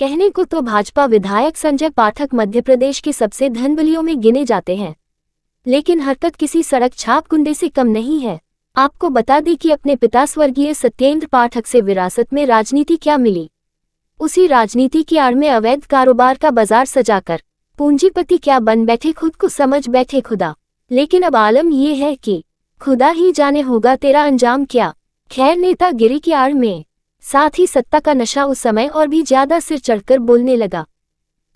कहने को तो भाजपा विधायक संजय पाठक मध्य प्रदेश के सबसे धनबलियों में गिने जाते हैं, लेकिन हरकत किसी सड़क छाप गुंडे से कम नहीं है। आपको बता दें कि अपने पिता स्वर्गीय सत्येंद्र पाठक से विरासत में राजनीति क्या मिली। उसी राजनीति की आड़ में अवैध कारोबार का बाजार सजाकर पूंजीपति क्या बन बैठे, खुद को समझ बैठे खुदा। लेकिन अब आलम ये है कि खुदा ही जाने होगा तेरा अंजाम क्या। खैर, नेतागिरी की आड़ में साथ ही सत्ता का नशा उस समय और भी ज्यादा सिर चढ़कर बोलने लगा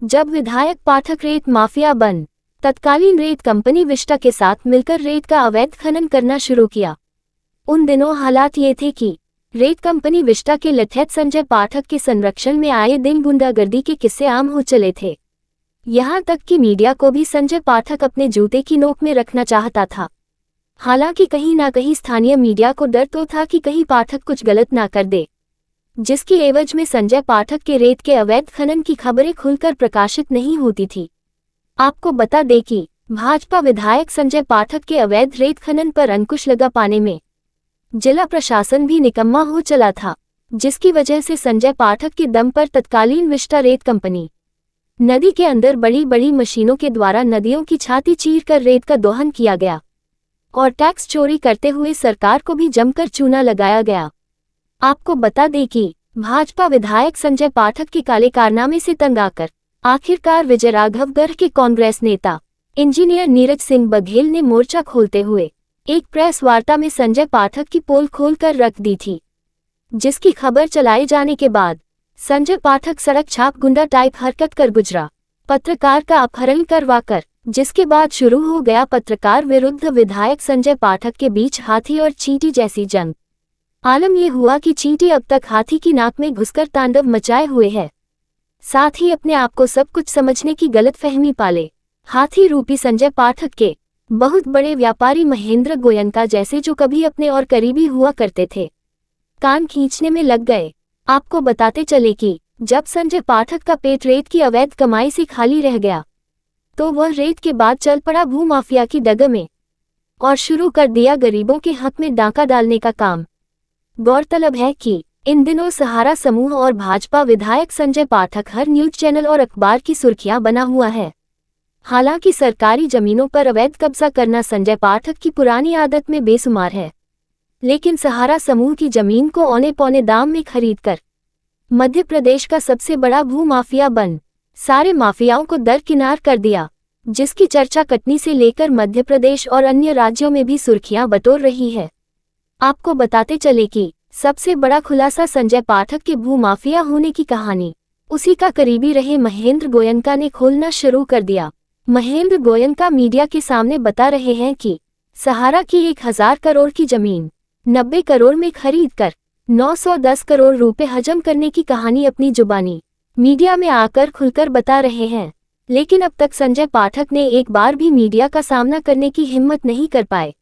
जब विधायक पाठक रेत माफिया बन तत्कालीन रेत कंपनी विस्टा के साथ मिलकर रेत का अवैध खनन करना शुरू किया। उन दिनों हालात ये थे कि रेत कंपनी विस्टा के लठैत संजय पाठक के संरक्षण में आए दिन गुंडागर्दी के किस्से आम हो चले थे। यहाँ तक कि मीडिया को भी संजय पाठक अपने जूते की नोक में रखना चाहता था। हालांकि कहीं ना कहीं स्थानीय मीडिया को डर तो था कि कहीं पाठक कुछ गलत ना कर दे, जिसकी एवज में संजय पाठक के रेत के अवैध खनन की खबरें खुलकर प्रकाशित नहीं होती थी। आपको बता दें कि भाजपा विधायक संजय पाठक के अवैध रेत खनन पर अंकुश लगा पाने में जिला प्रशासन भी निकम्मा हो चला था, जिसकी वजह से संजय पाठक के दम पर तत्कालीन विस्टा रेत कंपनी नदी के अंदर बड़ी बड़ी मशीनों के द्वारा नदियों की छाती चीरकर रेत का दोहन किया गया और टैक्स चोरी करते हुए सरकार को भी जमकर चूना लगाया गया। आपको बता दें कि भाजपा विधायक संजय पाठक के काले कारनामे से तंग आकर आखिरकार विजयराघवगढ़ के कांग्रेस नेता इंजीनियर नीरज सिंह बघेल ने मोर्चा खोलते हुए एक प्रेस वार्ता में संजय पाठक की पोल खोलकर रख दी थी, जिसकी खबर चलाए जाने के बाद संजय पाठक सड़क छाप गुंडा टाइप हरकत कर गुजरा, पत्रकार का अपहरण करवाकर, जिसके बाद शुरू हो गया पत्रकार विरुद्ध विधायक संजय पाठक के बीच हाथी और चींटी जैसी जंग। आलम ये हुआ कि चींटी अब तक हाथी की नाक में घुसकर तांडव मचाए हुए है, साथ ही अपने आप को सब कुछ समझने की गलतफहमी पाले हाथी रूपी संजय पाठक के बहुत बड़े व्यापारी महेंद्र गोयनका जैसे, जो कभी अपने और करीबी हुआ करते थे, कान खींचने में लग गए। आपको बताते चले कि जब संजय पाठक का पेट रेत की अवैध कमाई से खाली रह गया तो वह रेत के बाद चल पड़ा भूमाफिया की डगर में और शुरू कर दिया गरीबों के हक में डाका डालने का काम। गौरतलब है कि इन दिनों सहारा समूह और भाजपा विधायक संजय पाठक हर न्यूज चैनल और अखबार की सुर्खियां बना हुआ है। हालांकि सरकारी जमीनों पर अवैध कब्जा करना संजय पाठक की पुरानी आदत में बेशुमार है, लेकिन सहारा समूह की जमीन को औने पौने दाम में खरीदकर मध्य प्रदेश का सबसे बड़ा भूमाफिया बन सारे माफियाओं को दरकिनार कर दिया, जिसकी चर्चा कटनी से लेकर मध्य प्रदेश और अन्य राज्यों में भी सुर्खियां बटोर रही है। आपको बताते चले कि सबसे बड़ा खुलासा संजय पाठक के भूमाफिया होने की कहानी उसी का करीबी रहे महेंद्र गोयनका ने खोलना शुरू कर दिया। महेंद्र गोयनका मीडिया के सामने बता रहे हैं कि सहारा की 1000 करोड़ की जमीन 90 करोड़ में खरीदकर 910 करोड़ रुपए हजम करने की कहानी अपनी जुबानी मीडिया में आकर खुलकर बता रहे हैं, लेकिन अब तक संजय पाठक ने एक बार भी मीडिया का सामना करने की हिम्मत नहीं कर पाए।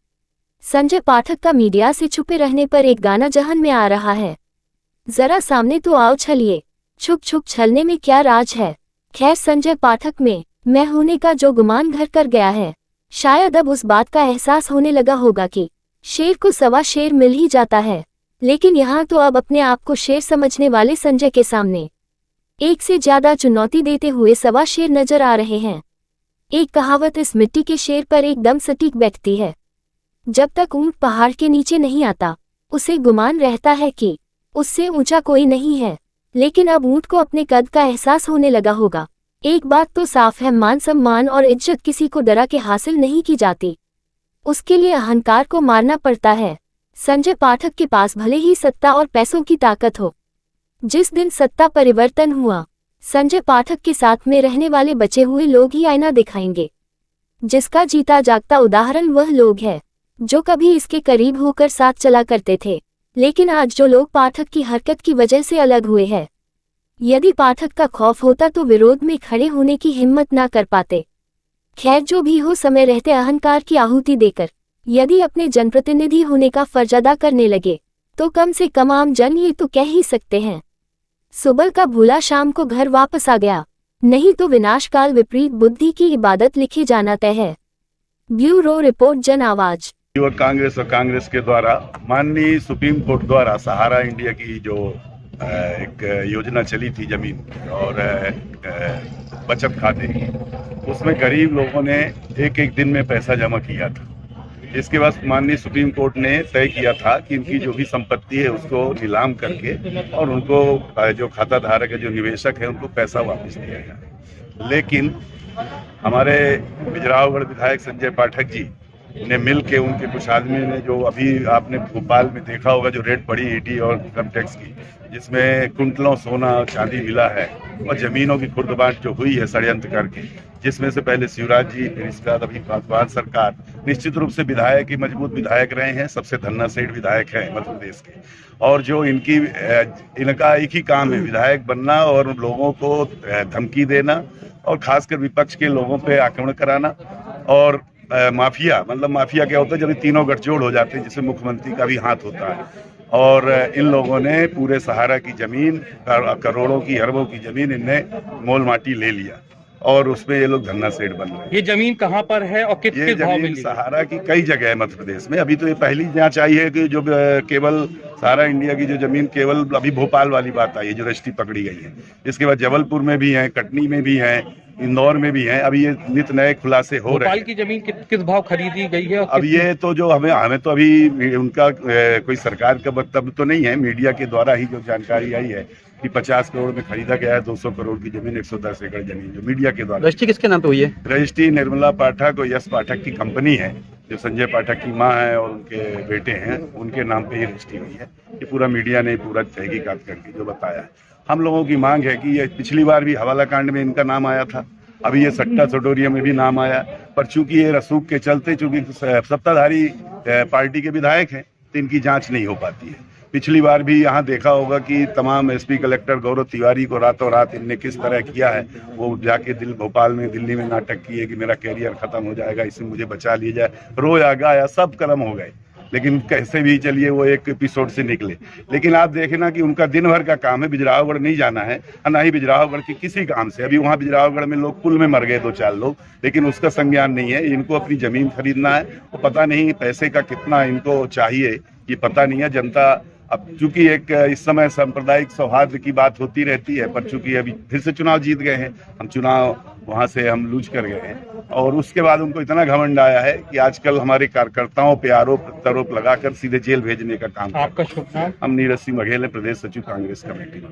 संजय पाठक का मीडिया से छुपे रहने पर एक गाना जहन में आ रहा है, जरा सामने तो आओ छलिए, छुप छुप छलने में क्या राज है। खैर, संजय पाठक में मैं होने का जो गुमान घर कर गया है, शायद अब उस बात का एहसास होने लगा होगा कि शेर को सवा शेर मिल ही जाता है। लेकिन यहाँ तो अब अपने आप को शेर समझने वाले संजय के सामने एक से ज्यादा चुनौती देते हुए सवा शेर नजर आ रहे हैं। एक कहावत इस मिट्टी के शेर पर एकदम सटीक बैठती है, जब तक ऊंट पहाड़ के नीचे नहीं आता उसे गुमान रहता है कि उससे ऊंचा कोई नहीं है, लेकिन अब ऊंट को अपने कद का एहसास होने लगा होगा। एक बात तो साफ है, मान सम्मान और इज्जत किसी को डरा के हासिल नहीं की जाती, उसके लिए अहंकार को मारना पड़ता है। संजय पाठक के पास भले ही सत्ता और पैसों की ताकत हो, जिस दिन सत्ता परिवर्तन हुआ संजय पाठक के साथ में रहने वाले बचे हुए लोग ही आईना दिखाएंगे, जिसका जीता जागता उदाहरण वह लोग है जो कभी इसके करीब होकर साथ चला करते थे, लेकिन आज जो लोग पाठक की हरकत की वजह से अलग हुए हैं, यदि पाठक का खौफ होता तो विरोध में खड़े होने की हिम्मत ना कर पाते। खैर, जो भी हो, समय रहते अहंकार की आहुति देकर यदि अपने जनप्रतिनिधि होने का फर्ज अदा करने लगे तो कम से कम आम जन ये तो कह ही सकते हैं, सुबह का भूला शाम को घर वापस आ गया, नहीं तो विनाशकाल विपरीत बुद्धि की इबादत लिखे जाना तय है। ब्यूरो रिपोर्ट, जन आवाज। युवक कांग्रेस और कांग्रेस के द्वारा माननीय सुप्रीम कोर्ट द्वारा सहारा इंडिया की जो एक योजना चली थी जमीन और बचत खाते की, उसमें गरीब लोगों ने एक एक दिन में पैसा जमा किया था। इसके बाद माननीय सुप्रीम कोर्ट ने तय किया था कि इनकी जो भी संपत्ति है उसको नीलाम करके और उनको जो खाता धारक है, जो निवेशक है, उनको पैसा वापस दिया जाए। लेकिन हमारे बिजरावगढ़ विधायक संजय पाठक जी ने मिल के, उनके कुछ आदमी ने, जो अभी आपने भोपाल में देखा होगा जो रेड पड़ी ईडी और इनकम टैक्स की, जिसमें कुंटलों सोना और चांदी मिला है और जमीनों की खुर्द-बांट जो हुई है षड्यंत्र करके, जिसमें से पहले शिवराज जी, फिर इसके बाद अभी पासवान सरकार, निश्चित रूप से विधायक ही मजबूत विधायक रहे हैं, सबसे धन्नासेठ विधायक हैं मध्य प्रदेश के। और जो इनका एक ही काम है विधायक बनना और लोगों को धमकी देना और खासकर विपक्ष के लोगों पे आक्रमण कराना। और माफिया, मतलब माफिया क्या होता है, जब ये तीनों गठजोड़ हो जाते हैं जिसमें मुख्यमंत्री का भी हाथ होता है। और इन लोगों ने पूरे सहारा की जमीन, करोड़ों की, अरबों की जमीन इनने मोल माटी ले लिया और उसमें ये लोग धन्नासेठ बन रहे हैं। ये जमीन कहाँ पर है और किस भाव में? सहारा की कई जगह है मध्य प्रदेश में। अभी तो ये पहली जांच आई है कि जो केवल सहारा इंडिया की जो जमीन, केवल अभी भोपाल वाली बात आई है जो रजिस्ट्री पकड़ी गई है। इसके बाद जबलपुर में भी है, कटनी में भी है, इंदौर में भी है। अभी ये नित नए खुलासे हो रहे हैं। भोपाल की जमीन किस भाव खरीदी गई है? अब ये तो जो हमें तो अभी उनका कोई सरकार का वक्तव्य तो नहीं है, मीडिया के द्वारा ही जो जानकारी आई है कि 50 करोड़ में खरीदा गया है 200 करोड़ की जमीन, 110 एकड़ जमीन, जो मीडिया के द्वारा। रजिस्ट्री किसके नाम पे हुई है? रजिस्ट्री निर्मला पाठक और यश पाठक की कंपनी है, जो संजय पाठक की मां है और उनके बेटे हैं, उनके नाम पे ही रजिस्ट्री हुई है। ये पूरा मीडिया ने पूरा तहकीकात करके जो बताया है। हम लोगों की मांग है कि ये पिछली बार भी हवाला कांड में इनका नाम आया था, अभी ये सट्टा सटोरिया में भी नाम आया, पर चूंकि ये रसूख के चलते, चूंकि सत्ताधारी पार्टी के विधायक हैं, तो इनकी जांच नहीं हो पाती है। पिछली बार भी यहाँ देखा होगा कि तमाम एसपी कलेक्टर गौरव तिवारी को रातों रात इनने किस तरह किया है। वो जाके भोपाल में, दिल्ली में नाटक किए कि मेरा कैरियर खत्म हो जाएगा, इससे मुझे बचा लिया जाए, रोया गाया, सब कर्म हो गए, लेकिन कैसे भी चलिए वो एक एपिसोड से निकले। लेकिन आप देखें ना कि उनका दिन भर का काम है बिजरावगढ़ नहीं जाना है, ना ही बिजरावगढ़ के किसी काम से। अभी वहाँ बिजरावगढ़ में लोग पुल में मर गए 2-4 लोग, लेकिन उसका संज्ञान नहीं है। इनको अपनी जमीन खरीदना है, वो पता नहीं पैसे का कितना इनको चाहिए, ये पता नहीं है। जनता अब चूंकि एक इस समय सांप्रदायिक सौहार्द की बात होती रहती है, पर चूंकि अभी फिर से चुनाव जीत गए हैं, हम चुनाव वहां से हम लूज कर गए हैं, और उसके बाद उनको इतना घमंड आया है कि आजकल हमारे कार्यकर्ताओं पे आरोप प्रत्यारोप लगाकर सीधे जेल भेजने का काम। आपका शुभ नाम? हम नीरज सिंह बघेल, प्रदेश सचिव कांग्रेस कमेटी।